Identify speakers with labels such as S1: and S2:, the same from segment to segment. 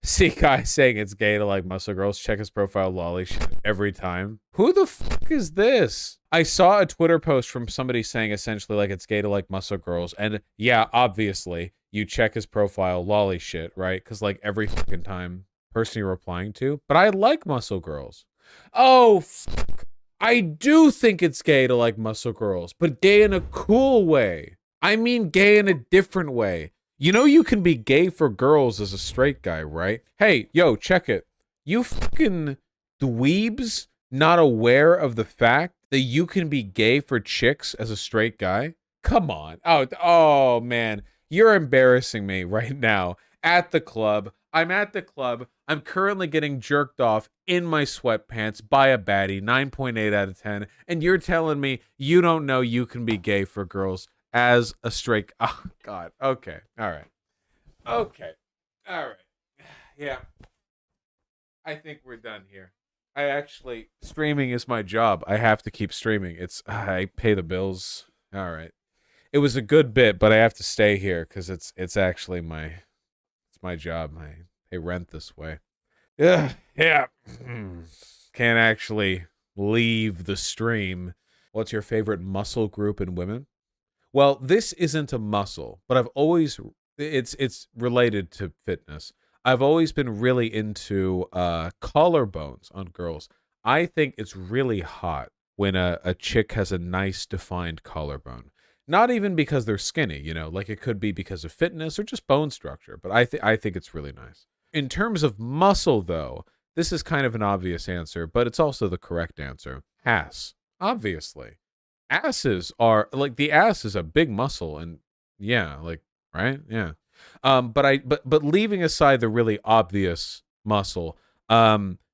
S1: See guys saying it's gay to like muscle girls. Check his profile, lolly shit every time. Who the fuck is this? I saw a Twitter post from somebody saying essentially like it's gay to like muscle girls. And yeah, obviously you check his profile, lolly shit, right? Because like every fucking time person you're replying to. But I like muscle girls. Oh, fuck. I do think it's gay to like muscle girls, but gay in a cool way. I mean gay in a different way. You know you can be gay for girls as a straight guy, right? Hey, yo, check it. You fucking dweebs not aware of the fact that you can be gay for chicks as a straight guy? Come on. Oh man. You're embarrassing me right now. At the club. I'm at the club. I'm currently getting jerked off in my sweatpants by a baddie, 9.8 out of 10. And you're telling me you don't know you can be gay for girls as a straight... Oh, God. Okay. All right. Okay. All right. Yeah. I think we're done here. Streaming is my job. I have to keep streaming. I pay the bills. All right. It was a good bit, but I have to stay here because it's actually my job. I pay rent this way. Yeah. Can't actually leave the stream. What's your favorite muscle group in women? Well, this isn't a muscle, but it's related to fitness. I've always been really into collarbones on girls. I think it's really hot when a chick has a nice defined collarbone. Not even because they're skinny, you know, like it could be because of fitness or just bone structure, but I think it's really nice. In terms of muscle, though, this is kind of an obvious answer, but it's also the correct answer. Ass, obviously. Asses are like the ass is a big muscle, and yeah, like right, yeah. But leaving aside the really obvious muscle,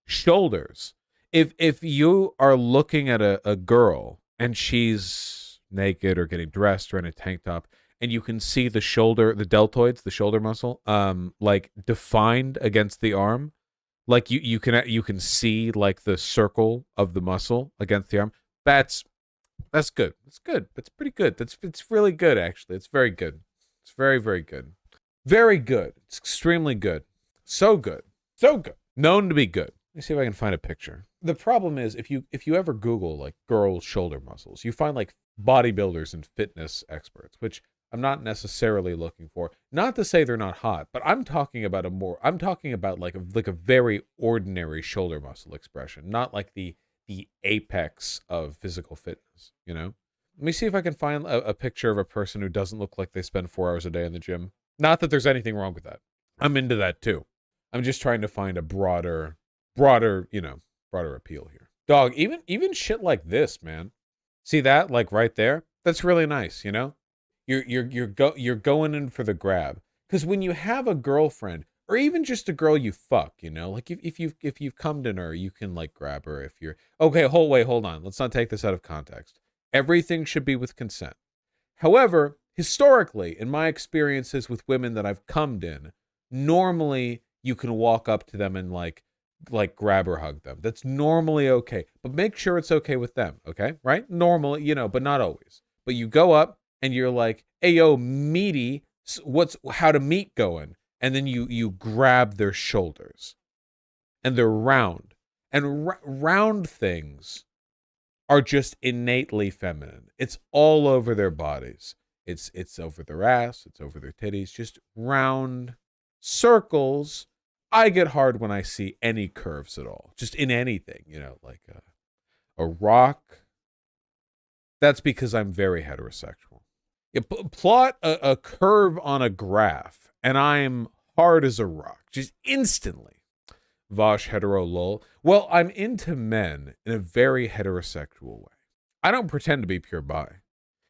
S1: shoulders. If you are looking at a girl and she's naked or getting dressed or in a tank top, and you can see the shoulder, the deltoids, the shoulder muscle, like defined against the arm, like you can see like the circle of the muscle against the arm. That's good. It's good. It's pretty good. It's really good actually. It's very good. It's very, very good. Very good. It's extremely good. So good. So good. Known to be good. Let me see if I can find a picture. The problem is if you ever Google like girls' shoulder muscles, you find like bodybuilders and fitness experts, which I'm not necessarily looking for. Not to say they're not hot, but I'm talking about like a very ordinary shoulder muscle expression, not like the apex of physical fitness, you know? Let me see if I can find a picture of a person who doesn't look like they spend 4 hours a day in the gym. Not that there's anything wrong with that. I'm into that too. I'm just trying to find a broader appeal here. Dog, even shit like this, man. See that, like right there? That's really nice, you know? You're going in for the grab. Because when you have a girlfriend, or even just a girl you fuck, you know, like if you've come to her, you can like grab her if you're okay. Hold on. Let's not take this out of context. Everything should be with consent. However, historically, in my experiences with women that I've cummed in, normally you can walk up to them and like grab or hug them. That's normally okay. But make sure it's okay with them, okay? Right? Normally, you know, but not always. But you go up and you're like, hey, yo, meaty, how to meet going? And then you grab their shoulders. And they're round. And round things are just innately feminine. It's all over their bodies. It's over their ass. It's over their titties. Just round circles. I get hard when I see any curves at all. Just in anything, you know, like a rock. That's because I'm very heterosexual. You plot a curve on a graph, and I'm hard as a rock. Just instantly. Vaush hetero lol. Well, I'm into men in a very heterosexual way. I don't pretend to be pure bi.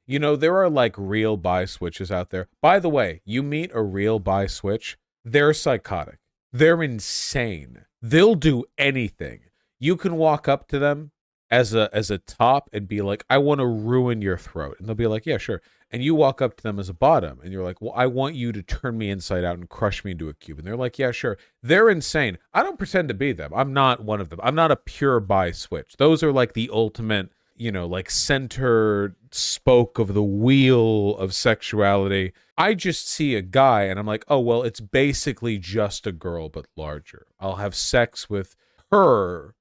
S1: You know, there are like real bi switches out there. By the way, you meet a real bi switch, they're psychotic. They're insane. They'll do anything. You can walk up to them as a top and be like, I want to ruin your throat. And they'll be like, yeah, sure. And you walk up to them as a bottom and you're like, well, I want you to turn me inside out and crush me into a cube. And they're like, yeah, sure. They're insane. I don't pretend to be them. I'm not one of them. I'm not a pure bi switch. Those are like the ultimate, like center spoke of the wheel of sexuality. I just see a guy and I'm like, oh, well, it's basically just a girl, but larger. I'll have sex with her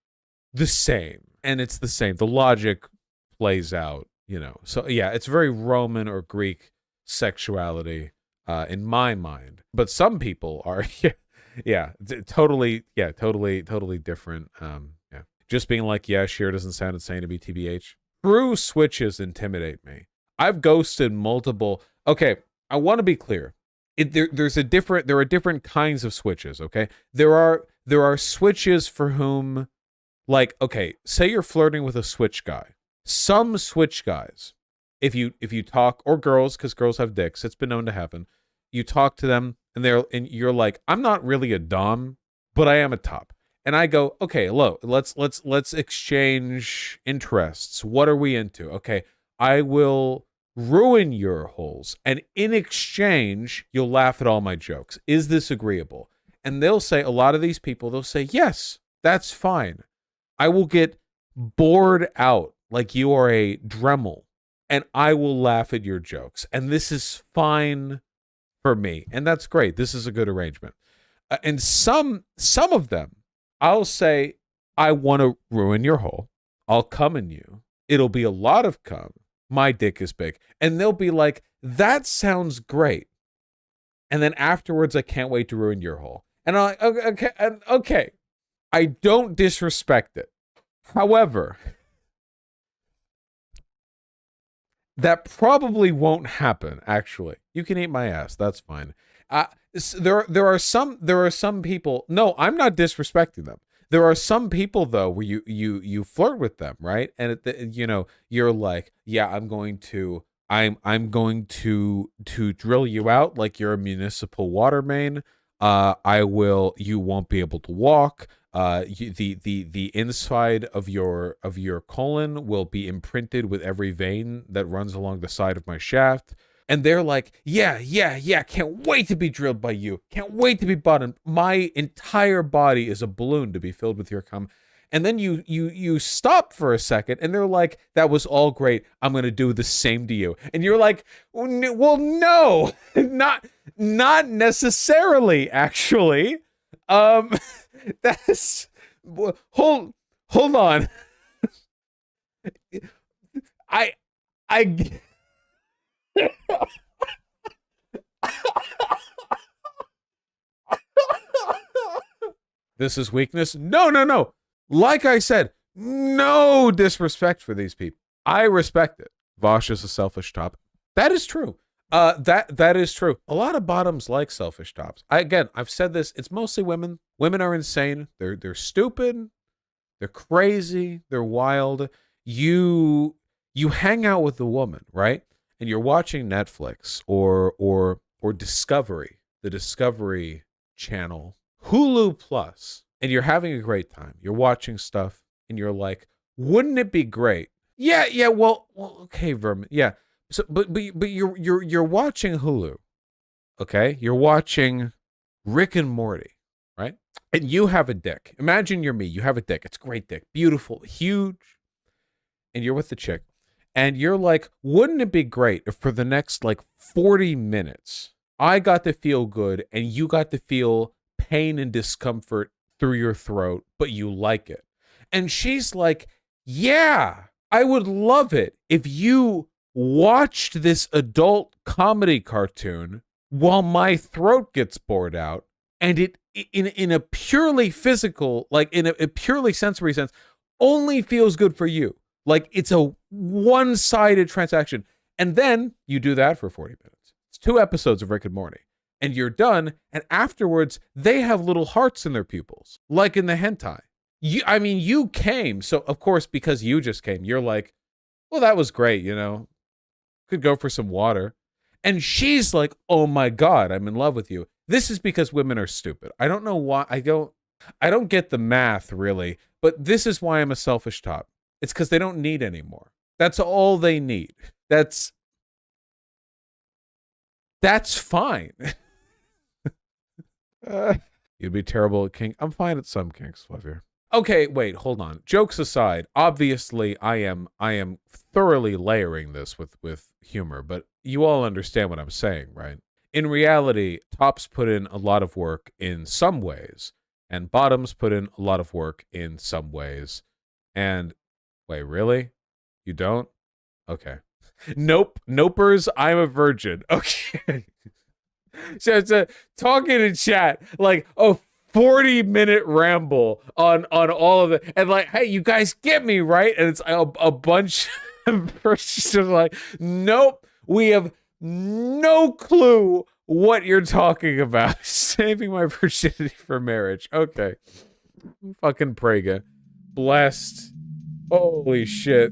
S1: the same. And it's the same. The logic plays out, So yeah, it's very Roman or Greek sexuality in my mind. But some people are, totally different. Yeah. Just being like, yeah, sure doesn't sound insane to be TBH. True switches intimidate me. I've ghosted multiple. Okay, I want to be clear. There are different kinds of switches. Okay, there are switches for whom, like, okay, say you're flirting with a switch guy. Some switch guys, if you talk, or girls, because girls have dicks, it's been known to happen. You talk to them and you're like, I'm not really a dom, but I am a top. And I go, okay, hello, let's exchange interests. What are we into? Okay, I will ruin your holes, and in exchange, you'll laugh at all my jokes. Is this agreeable? And they'll say, a lot of these people, they'll say, yes, that's fine. I will get bored out like you are a Dremel, and I will laugh at your jokes. And this is fine for me. And that's great. This is a good arrangement. And some of them, I'll say, I want to ruin your hole. I'll come in you. It'll be a lot of cum. My dick is big. And they'll be like, that sounds great. And then afterwards, I can't wait to ruin your hole. And I'm like, okay. I don't disrespect it. However, that probably won't happen, actually. You can eat my ass. That's fine. There are some people. No, I'm not disrespecting them. There are some people though where you flirt with them, right? And you're like, yeah, I'm going to drill you out like you're a municipal water main. You won't be able to walk. The inside of your colon will be imprinted with every vein that runs along the side of my shaft. And they're like, yeah, can't wait to be drilled by you. Can't wait to be bottomed. My entire body is a balloon to be filled with your cum. And then you stop for a second, and they're like, that was all great. I'm going to do the same to you. And you're like, well, no, not necessarily, actually. That's, hold on. I This is weakness? No. Like I said, no disrespect for these people. I respect it. Vaush is a selfish top. That is true. That is true. A lot of bottoms like selfish tops. I've said this. It's mostly women. Women are insane. They're stupid. They're crazy. They're wild. You hang out with a woman, right? And you're watching Netflix or Discovery, the Discovery Channel, Hulu Plus, and you're having a great time. You're watching stuff, and you're like, wouldn't it be great? Yeah. Well, okay, Vermin. Yeah. So, but you're watching Hulu, okay? You're watching Rick and Morty, right? And you have a dick. Imagine you're me. You have a dick. It's a great dick, beautiful, huge, and you're with the chick, and you're like, wouldn't it be great if for the next like 40 minutes I got to feel good and you got to feel pain and discomfort through your throat, but you like it? And she's like, yeah, I would love it if you watched this adult comedy cartoon while my throat gets bored out, and it in a purely physical, like in a purely sensory sense, only feels good for you. Like it's a one-sided transaction. And then you do that for 40 minutes. It's 2 episodes of Rick and Morty. And you're done. And afterwards, they have little hearts in their pupils, like in the hentai. You came. So, of course, because you just came, you're like, well, that was great, Could go for some water. And she's like, oh my God, I'm in love with you. This is because women are stupid. I don't know why. I don't get the math, really. But this is why I'm a selfish top. It's because they don't need any more. That's all they need. That's fine. You'd be terrible at kink. I'm fine at some kinks, Flavier. Okay, wait, hold on. Jokes aside, obviously I am thoroughly layering this with humor, but you all understand what I'm saying, right? In reality, tops put in a lot of work in some ways, and bottoms put in a lot of work in some ways. And wait, really? You don't? Okay. Nope. Nopers, I'm a virgin. Okay. So it's a talking in chat like, oh, 40-minute ramble on all of it, and like, hey, you guys get me right, and it's a bunch of persons like, nope, we have no clue what you're talking about. Saving my virginity for marriage. Okay, fucking Praga, blessed. Holy shit.